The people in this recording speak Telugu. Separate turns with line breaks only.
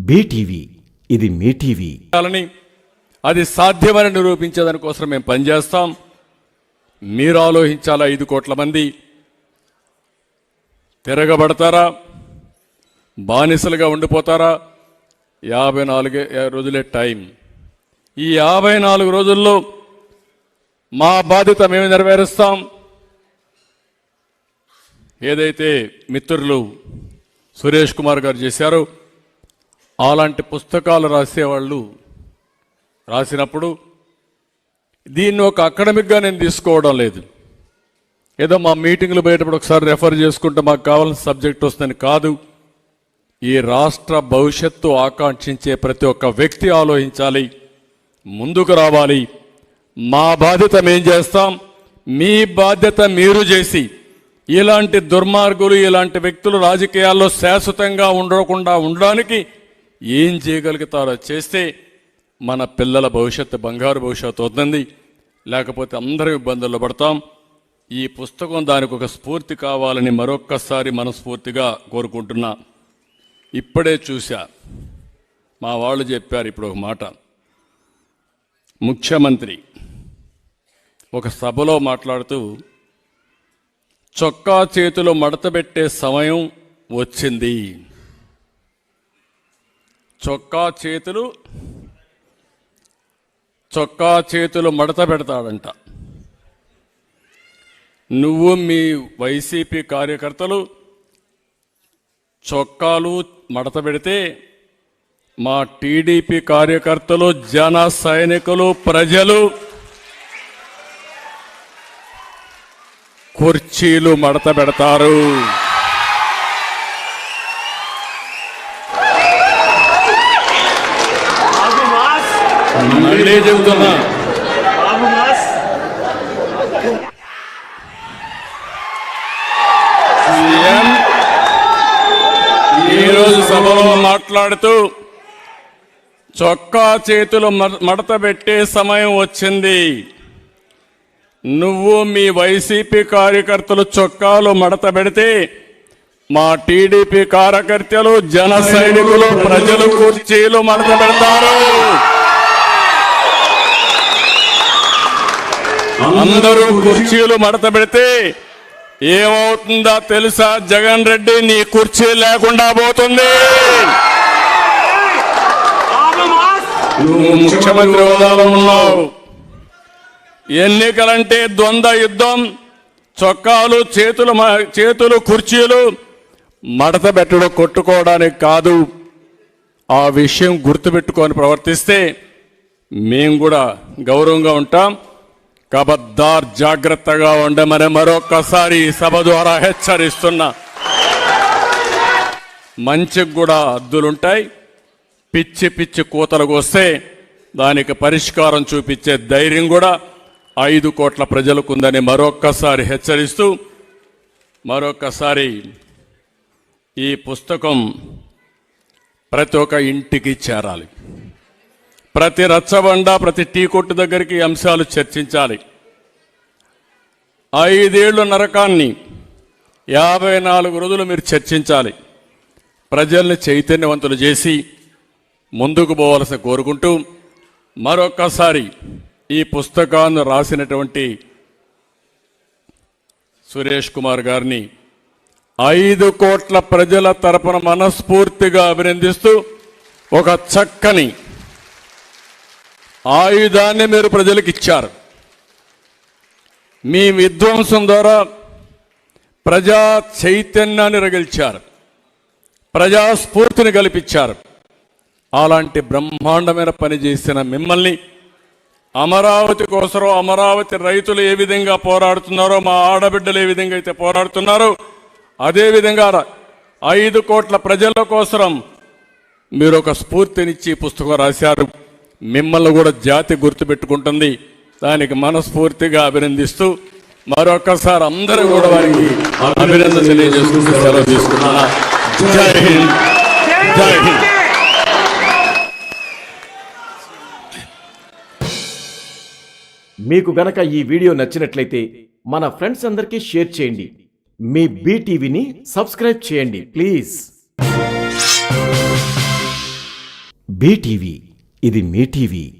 బీటీవీ, ఇది మీ టీవీ.
అది సాధ్యమని నిరూపించేదానికోసం మేము పనిచేస్తాం. మీరు ఆలోచించాలా, 5 కోట్ల మంది తిరగబడతారా, బానిసలుగా ఉండిపోతారా? 54 రోజులే టైం. ఈ 54 రోజుల్లో మా బాధ్యత మేము నెరవేరుస్తాం. ఏదైతే మిత్రులు సురేష్ కుమార్ గారు చేశారో అలాంటి పుస్తకాలు రాసేవాళ్ళు రాసినప్పుడు దీన్ని ఒక అకాడమిక్గా నేను తీసుకోవడం లేదు. ఏదో మా మీటింగ్లు పోయేటప్పుడు ఒకసారి రెఫర్ చేసుకుంటే మాకు కావాల్సిన సబ్జెక్ట్ వస్తుందని కాదు. ఈ రాష్ట్ర భవిష్యత్తు ఆకాంక్షించే ప్రతి ఒక్క వ్యక్తి ఆలోచించాలి, ముందుకు రావాలి. మా బాధ్యత మేం చేస్తాం, మీ బాధ్యత మీరు చేసి ఇలాంటి దుర్మార్గులు, ఇలాంటి వ్యక్తులు రాజకీయాల్లో శాశ్వతంగా ఉండకుండా ఉండడానికి ఏం చేయగలుగుతారో చేస్తే మన పిల్లల భవిష్యత్తు బంగారు భవిష్యత్తు అవుతుంది. లేకపోతే అందరం ఇబ్బందుల్లో పడతాం. ఈ పుస్తకం దానికి ఒక స్ఫూర్తి కావాలని మరొక్కసారి మనస్ఫూర్తిగా కోరుకుంటున్నా. ఇప్పుడే చూశా, మా వాళ్ళు చెప్పారు ఇప్పుడు ఒక మాట. ముఖ్యమంత్రి ఒక సభలో మాట్లాడుతూ చొక్కా చేతులు మడతబెట్టే సమయం వచ్చింది. చొక్కా చేతులు మడత పెడతాడంట. నువ్వు మీ వైసీపీ కార్యకర్తలు చొక్కాలు మడత పెడితే మా టీడీపీ కార్యకర్తలు, జన సైనికులు, ప్రజలు కుర్చీలు మడత పెడతారు. మళ్ళీ చెబుతున్నా, సీఎం ఈరోజు సభలో మాట్లాడుతూ చొక్కా చేతులు మడత పెట్టే సమయం వచ్చింది. నువ్వు మీ వైసీపీ కార్యకర్తలు చొక్కాలు మడత పెడితే మా టీడీపీ కార్యకర్తలు, జన సైనికులు, ప్రజలు కుర్చీలు మడత పెడతారు. అందరూ కుర్చీలు మడత పెడితే ఏమవుతుందో తెలుసా? జగన్ రెడ్డి నీ కుర్చీ లేకుండా పోతుంది. నువ్వు ముఖ్యమంత్రి హోదాలో ఉన్నావు. ఎన్నికలంటే ద్వంద్వ యుద్ధం. చొక్కాలు, చేతులు కుర్చీలు మడత పెట్టడం కొట్టుకోవడానికి కాదు. ఆ విషయం గుర్తుపెట్టుకొని ప్రవర్తిస్తే మేము కూడా గౌరవంగా ఉంటాం. కబద్దార్, జాగ్రత్తగా ఉండమని మరొక్కసారి సభ ద్వారా హెచ్చరిస్తున్నా. మంచికి కూడా హద్దులుంటాయి. పిచ్చి పిచ్చి కూతలకు వస్తే దానికి పరిష్కారం చూపించే ధైర్యం కూడా 5 కోట్ల ప్రజలకు ఉందని మరొక్కసారి హెచ్చరిస్తూ, మరొక్కసారి ఈ పుస్తకం ప్రతి ఒక్క ఇంటికి చేరాలి. ప్రతి రచ్చబండ, ప్రతి టీ కొట్టు దగ్గరికి అంశాలు చర్చించాలి. 5 ఏళ్ల నరకాన్ని 54 రోజులు మీరు చర్చించాలి. ప్రజల్ని చైతన్యవంతులు చేసి ముందుకు పోవాల్సి కోరుకుంటూ, మరొక్కసారి ఈ పుస్తకాన్ని రాసినటువంటి సురేష్ కుమార్ గారిని 5 కోట్ల ప్రజల తరపున మనస్ఫూర్తిగా అభినందిస్తూ, ఒక చక్కని ఆయుధాన్ని మీరు ప్రజలకు ఇచ్చారు. మీ విధ్వంసం ద్వారా ప్రజా చైతన్యాన్ని రగిల్చారు, ప్రజాస్ఫూర్తిని కల్పించారు. అలాంటి బ్రహ్మాండమైన పని చేసిన మిమ్మల్ని, అమరావతి కోసం అమరావతి రైతులు ఏ విధంగా పోరాడుతున్నారో, మా ఆడబిడ్డలు ఏ విధంగా అయితే పోరాడుతున్నారో, అదేవిధంగా 5 కోట్ల ప్రజల కోసం మీరు ఒక స్ఫూర్తినిచ్చి పుస్తకం రాశారు. మిమ్మల్ని కూడా జాతి గుర్తుపెట్టుకుంటుంది. దానికి మనస్ఫూర్తిగా అభినందిస్తూ, మరొకసారి అందరూ కూడా వారికి అభినందన తెలియజేసుకుంటూ సెలవు తీసుకున్నాను. జై హింద్, జై హింద్.
మీకు గనక ఈ వీడియో నచ్చినట్లయితే మన ఫ్రెండ్స్ అందరికీ షేర్ చేయండి. మీ బీటీవీని సబ్స్క్రైబ్ చేయండి ప్లీజ్. బీటీవీ, ఇది మీ టీవీ.